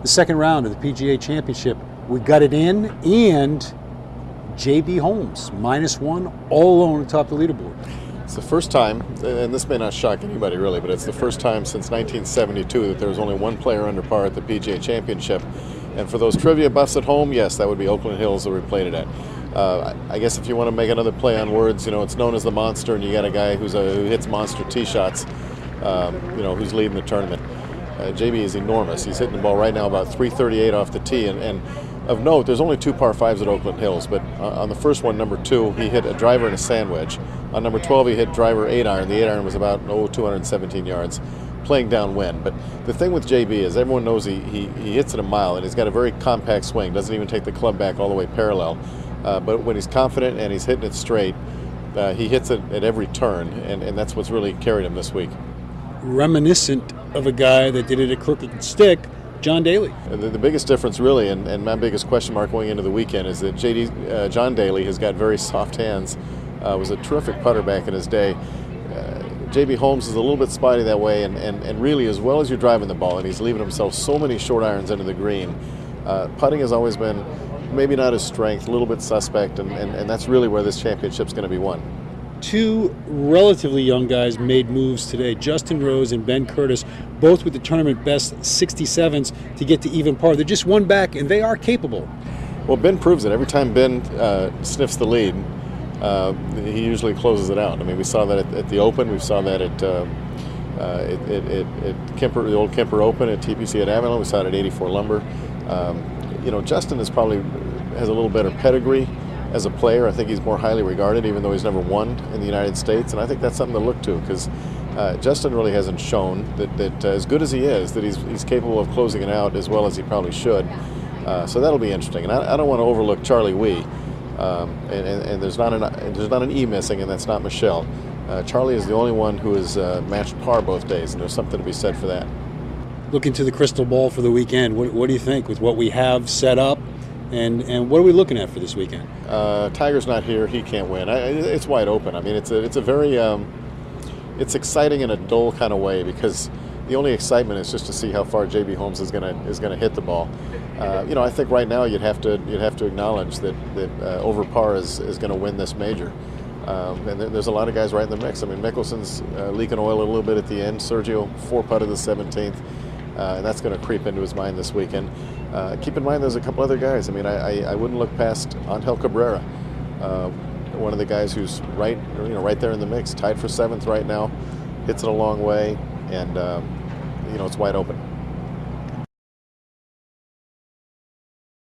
the second round of the PGA Championship. We got it in, and JB Holmes, -1, all alone on top of the leaderboard. It's the first time, and this may not shock anybody really, but it's the first time since 1972 that there was only one player under par at the PGA Championship. And for those trivia buffs at home, yes, that would be Oakland Hills that we played it at. I guess if you want to make another play on words, it's known as the Monster, and you got a guy who hits monster tee shots, who's leading the tournament. JB is enormous. He's hitting the ball right now about 338 off the tee, and of note, there's only 2 par 5s at Oakland Hills, but on the first one, number 2, he hit a driver and a sand wedge. On number 12, he hit driver 8-iron. The 8-iron was about 217 yards, playing downwind. But the thing with JB is everyone knows he hits it a mile, and he's got a very compact swing, doesn't even take the club back all the way parallel. But when he's confident and he's hitting it straight, he hits it at every turn, and that's what's really carried him this week. Reminiscent of a guy that did it at Crooked Stick, John Daly. The biggest difference really, and my biggest question mark going into the weekend, is that John Daly has got very soft hands. Was a terrific putter back in his day. JB Holmes is a little bit spotty that way, and really, as well as you're driving the ball, and he's leaving himself so many short irons into the green, putting has always been maybe not his strength, a little bit suspect, and that's really where this championship's going to be won. 2 relatively young guys made moves today, Justin Rose and Ben Curtis, both with the tournament best 67s to get to even par. They're just one back, and they are capable. Well, Ben proves it. Every time Ben sniffs the lead, he usually closes it out. I mean, we saw that at the Open. We saw that at Kemper, the old Kemper Open at TPC at Avalon. We saw it at 84 Lumber. Justin has a little better pedigree as a player. I think he's more highly regarded, even though he's never won in the United States, and I think that's something to look to, because Justin really hasn't shown that as good as he is, that he's capable of closing it out as well as he probably should. So that'll be interesting. And I don't want to overlook Charlie Wee, and there's not an E missing, and that's not Michelle. Charlie is the only one who has matched par both days, and there's something to be said for that. Look into the crystal ball for the weekend. What do you think with what we have set up? And what are we looking at for this weekend? Tiger's not here; he can't win. It's wide open. I mean, it's a very it's exciting in a dull kind of way, because the only excitement is just to see how far JB Holmes is gonna hit the ball. I think right now you'd have to acknowledge that over par is going to win this major. And there's a lot of guys right in the mix. I mean, Mickelson's leaking oil a little bit at the end. Sergio 4-putted the 17th. And that's going to creep into his mind this weekend. Keep in mind there's a couple other guys. I mean, I wouldn't look past Angel Cabrera, one of the guys who's right there in the mix, tied for 7th right now, hits it a long way, and it's wide open.